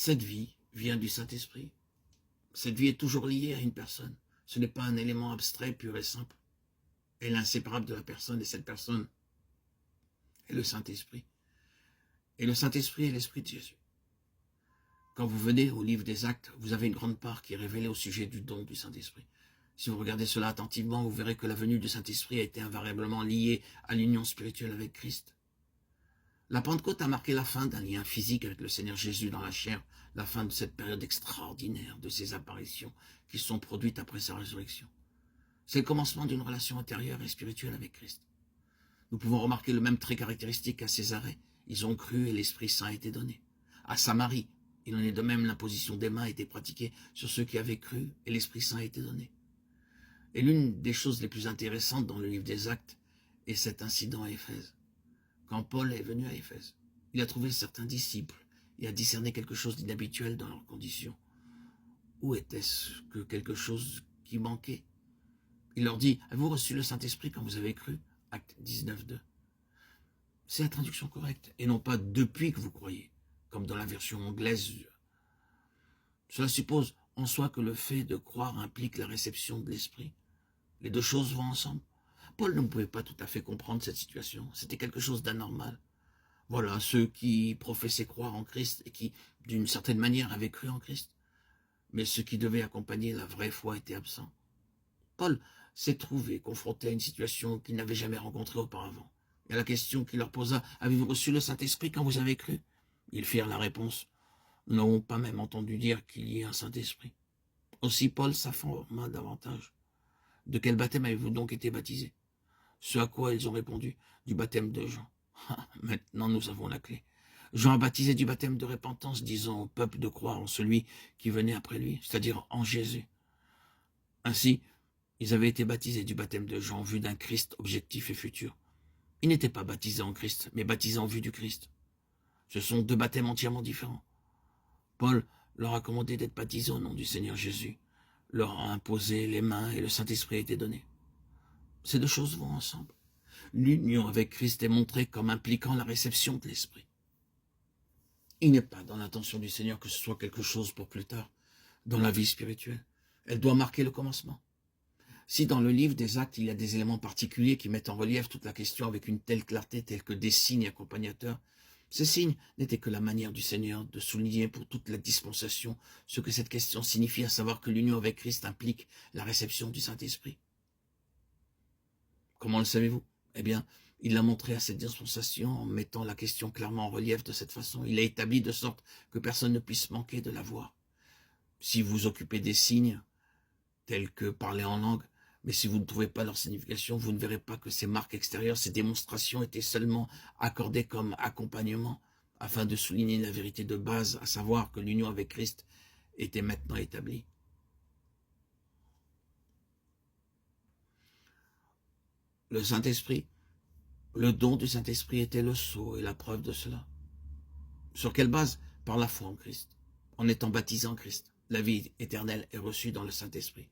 Cette vie vient du Saint-Esprit. Cette vie est toujours liée à une personne. Ce n'est pas un élément abstrait, pur et simple. Elle est inséparable de la personne, et cette personne est le Saint-Esprit. Et le Saint-Esprit est l'Esprit de Jésus. Quand vous venez au livre des Actes, vous avez une grande part qui est révélée au sujet du don du Saint-Esprit. Si vous regardez cela attentivement, vous verrez que la venue du Saint-Esprit a été invariablement liée à l'union spirituelle avec Christ. La Pentecôte a marqué la fin d'un lien physique avec le Seigneur Jésus dans la chair, la fin de cette période extraordinaire de ces apparitions qui sont produites après sa résurrection. C'est le commencement d'une relation intérieure et spirituelle avec Christ. Nous pouvons remarquer le même trait caractéristique à Césarée. Ils ont cru et l'Esprit Saint a été donné. À Samarie, il en est de même, l'imposition des mains a été pratiquée sur ceux qui avaient cru et l'Esprit Saint a été donné. Et l'une des choses les plus intéressantes dans le livre des Actes est cet incident à Éphèse. Quand Paul est venu à Éphèse, il a trouvé certains disciples et a discerné quelque chose d'inhabituel dans leurs conditions. Où était-ce que quelque chose qui manquait? Il leur dit, avez-vous reçu le Saint-Esprit quand vous avez cru? Acte 19, 2. C'est la traduction correcte, et non pas depuis que vous croyez, comme dans la version anglaise. Cela suppose en soi que le fait de croire implique la réception de l'Esprit. Les deux choses vont ensemble. Paul ne pouvait pas tout à fait comprendre cette situation. C'était quelque chose d'anormal. Voilà ceux qui professaient croire en Christ et qui, d'une certaine manière, avaient cru en Christ. Mais ceux qui devaient accompagner la vraie foi étaient absents. Paul s'est trouvé confronté à une situation qu'il n'avait jamais rencontrée auparavant. Et à la question qu'il leur posa, « Avez-vous reçu le Saint-Esprit quand vous avez cru ?» Ils firent la réponse, « Nous n'avons pas même entendu dire qu'il y ait un Saint-Esprit. » Aussi Paul s'informa davantage. « De quel baptême avez-vous donc été baptisés ?» Ce à quoi ils ont répondu, « Du baptême de Jean. » Maintenant nous avons la clé. Jean a baptisé du baptême de repentance, disant au peuple de croire en celui qui venait après lui, c'est-à-dire en Jésus. Ainsi, ils avaient été baptisés du baptême de Jean en vue d'un Christ objectif et futur. Ils n'étaient pas baptisés en Christ, mais baptisés en vue du Christ. Ce sont deux baptêmes entièrement différents. Paul leur a commandé d'être baptisés au nom du Seigneur Jésus, leur a imposé les mains et le Saint-Esprit a été donné. Ces deux choses vont ensemble. L'union avec Christ est montrée comme impliquant la réception de l'Esprit. Il n'est pas dans l'intention du Seigneur que ce soit quelque chose pour plus tard, dans la vie spirituelle. Elle doit marquer le commencement. Si dans le livre des Actes, il y a des éléments particuliers qui mettent en relief toute la question avec une telle clarté, tels que des signes accompagnateurs, ces signes n'étaient que la manière du Seigneur de souligner pour toute la dispensation ce que cette question signifie, à savoir que l'union avec Christ implique la réception du Saint-Esprit. Comment le savez-vous? Eh bien, il l'a montré à cette dispensation en mettant la question clairement en relief de cette façon. Il l'a établi de sorte que personne ne puisse manquer de la voir. Si vous occupez des signes, tels que parler en langue, mais si vous ne trouvez pas leur signification, vous ne verrez pas que ces marques extérieures, ces démonstrations étaient seulement accordées comme accompagnement, afin de souligner la vérité de base, à savoir que l'union avec Christ était maintenant établie. Le Saint-Esprit, le don du Saint-Esprit était le sceau et la preuve de cela. Sur quelle base? Par la foi en Christ. En étant baptisé en Christ, la vie éternelle est reçue dans le Saint-Esprit.